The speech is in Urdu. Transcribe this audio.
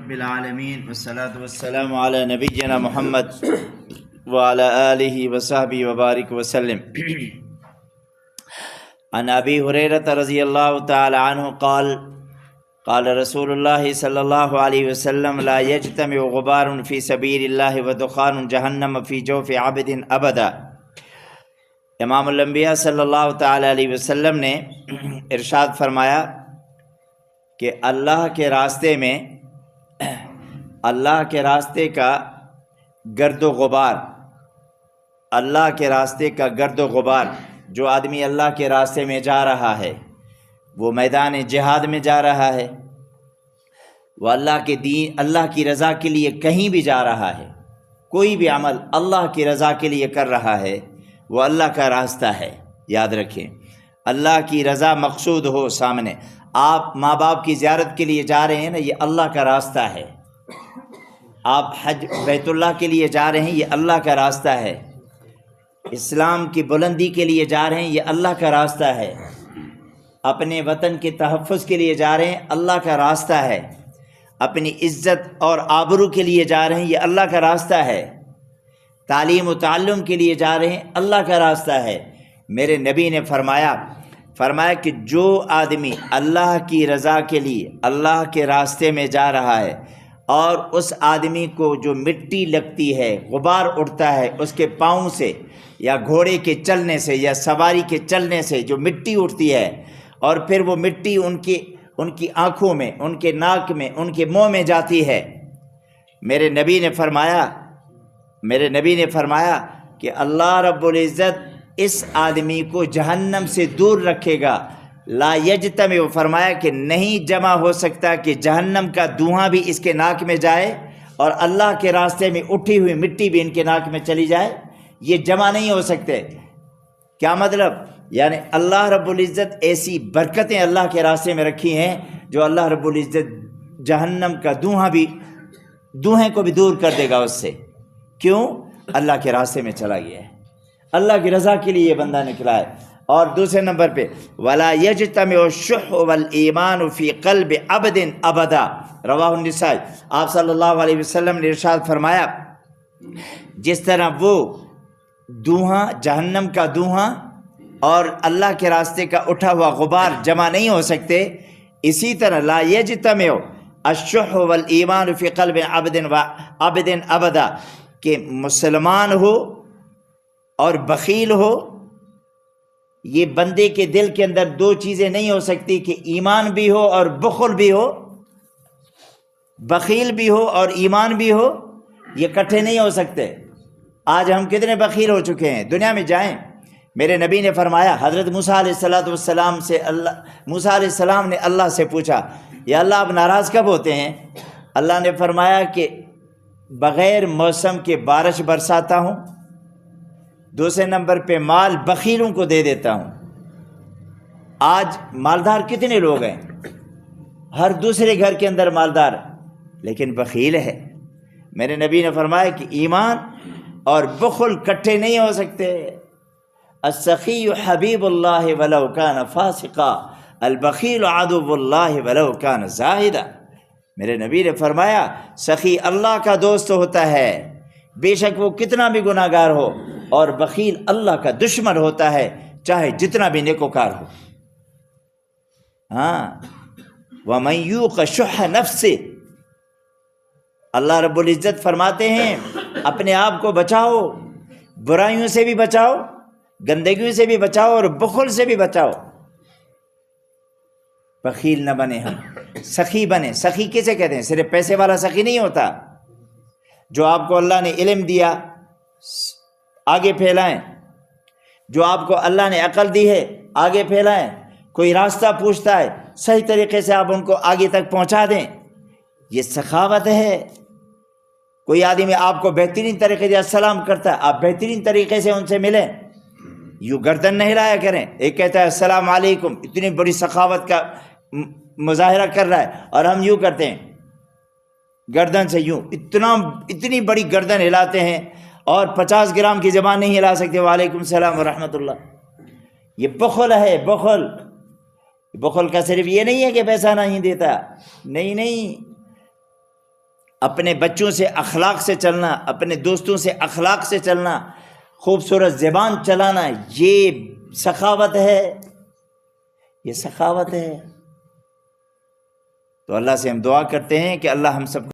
رب العالمین والصلاة والسلام علی نبینا محمد وعلی آلہ وصحبہ وبارک وسلم۔ عن ابی ہریرہ رضی اللہ تعالی عنہ قال قال رسول اللہ صلی اللہ علیہ وسلم لا یجتمع غبار فی سبیل اللہ ودخان جہنم فی جوف عبد ابدا۔ امام الانبیاء صلی اللہ تعالی علیہ وسلم نے ارشاد فرمایا کہ اللہ کے راستے میں، اللہ کے راستے کا گرد و غبار، اللہ کے راستے کا گرد و غبار، جو آدمی اللہ کے راستے میں جا رہا ہے، وہ میدان جہاد میں جا رہا ہے، وہ اللہ کے دین، اللہ کی رضا کے لیے کہیں بھی جا رہا ہے، کوئی بھی عمل اللہ کی رضا کے لیے کر رہا ہے، وہ اللہ کا راستہ ہے۔ یاد رکھیں، اللہ کی رضا مقصود ہو سامنے۔ آپ ماں باپ کی زیارت کے لیے جا رہے ہیں نا، یہ اللہ کا راستہ ہے۔ آپ حج بیت اللہ کے لیے جا رہے ہیں، یہ اللہ کا راستہ ہے۔ اسلام کی بلندی کے لیے جا رہے ہیں، یہ اللہ کا راستہ ہے۔ اپنے وطن کے تحفظ کے لیے جا رہے ہیں، اللہ کا راستہ ہے۔ اپنی عزت اور آبرو کے لیے جا رہے ہیں، یہ اللہ کا راستہ ہے۔ تعلیم و تعلم کے لیے جا رہے ہیں، اللہ کا راستہ ہے۔ میرے نبی نے فرمایا کہ جو آدمی اللہ کی رضا کے لیے اللہ کے راستے میں جا رہا ہے اور اس آدمی کو جو مٹی لگتی ہے، غبار اڑتا ہے اس کے پاؤں سے، یا گھوڑے کے چلنے سے، یا سواری کے چلنے سے جو مٹی اڑتی ہے، اور پھر وہ مٹی ان کی آنکھوں میں، ان کے ناک میں، ان کے منہ میں جاتی ہے، میرے نبی نے فرمایا کہ اللہ رب العزت اس آدمی کو جہنم سے دور رکھے گا۔ لا یجتمع، فرمایا کہ نہیں جمع ہو سکتا کہ جہنم کا دھواں بھی اس کے ناک میں جائے اور اللہ کے راستے میں اٹھی ہوئی مٹی بھی ان کے ناک میں چلی جائے، یہ جمع نہیں ہو سکتے۔ کیا مطلب؟ یعنی اللہ رب العزت ایسی برکتیں اللہ کے راستے میں رکھی ہیں جو اللہ رب العزت جہنم کا دھویں کو بھی دور کر دے گا اس سے۔ کیوں؟ اللہ کے راستے میں چلا گیا ہے، اللہ کی رضا کے لیے یہ بندہ نکلا ہے۔ اور دوسرے نمبر پہ ولا یجتمع الشح والایمان فی قلب عبد ابدا، رواہ النسائی۔ آپ صلی اللہ علیہ وسلم نے ارشاد فرمایا، جس طرح وہ دھواں، جہنم کا دھواں اور اللہ کے راستے کا اٹھا ہوا غبار جمع نہیں ہو سکتے، اسی طرح لا یجتمع الشح والایمان فی قلب عبد ابدا، کہ مسلمان ہو اور بخیل ہو، یہ بندے کے دل کے اندر دو چیزیں نہیں ہو سکتی، کہ ایمان بھی ہو اور بخل بھی ہو، بخیل بھی ہو اور ایمان بھی ہو، یہ اکٹھے نہیں ہو سکتے۔ آج ہم کتنے بخیل ہو چکے ہیں، دنیا میں جائیں۔ میرے نبی نے فرمایا، حضرت موسیٰ علیہ السلام سے موسیٰ علیہ السلام نے اللہ سے پوچھا، یا اللہ آپ ناراض کب ہوتے ہیں؟ اللہ نے فرمایا کہ بغیر موسم کے بارش برساتا ہوں، دوسرے نمبر پہ مال بخیلوں کو دے دیتا ہوں۔ آج مالدار کتنے لوگ ہیں؟ ہر دوسرے گھر کے اندر مالدار، لیکن بخیل ہے۔ میرے نبی نے فرمایا کہ ایمان اور بخل کٹھے نہیں ہو سکتے۔ السخی حبیب اللہ ولو کان فاسقا، البخیل عدو اللہ ولو کان زاہدا۔ میرے نبی نے فرمایا سخی اللہ کا دوست ہوتا ہے، بے شک وہ کتنا بھی گناہ گار ہو، اور بخیل اللہ کا دشمن ہوتا ہے، چاہے جتنا بھی نیکوکار ہو۔ ہاں، وَمَن یوق شح نفسہ، اللہ رب العزت فرماتے ہیں اپنے آپ کو بچاؤ، برائیوں سے بھی بچاؤ، گندگیوں سے بھی بچاؤ، اور بخل سے بھی بچاؤ۔ بخیل نہ بنے، ہم سخی بنے۔ سخی کسے کہتے ہیں؟ صرف پیسے والا سخی نہیں ہوتا، جو آپ کو اللہ نے علم دیا آگے پھیلائیں، جو آپ کو اللہ نے عقل دی ہے آگے پھیلائیں، کوئی راستہ پوچھتا ہے صحیح طریقے سے آپ ان کو آگے تک پہنچا دیں، یہ سخاوت ہے۔ کوئی آدمی آپ کو بہترین طریقے سے السلام کرتا ہے، آپ بہترین طریقے سے ان سے ملیں، یوں گردن نہ ہلایا کریں۔ ایک کہتا ہے السلام علیکم، اتنی بڑی سخاوت کا مظاہرہ کر رہا ہے، اور ہم یوں کرتے ہیں گردن سے، یوں اتنی بڑی گردن ہلاتے ہیں، اور 50 گرام کی زبان نہیں ہلا سکتے، وعلیکم السلام ورحمۃ اللہ۔ یہ بخل ہے، بخل۔ بخل کا صرف یہ نہیں ہے کہ پیسہ نہیں دیتا، نہیں، اپنے بچوں سے اخلاق سے چلنا، اپنے دوستوں سے اخلاق سے چلنا، خوبصورت زبان چلانا، یہ سخاوت ہے، یہ سخاوت ہے۔ تو اللہ سے ہم دعا کرتے ہیں کہ اللہ ہم سب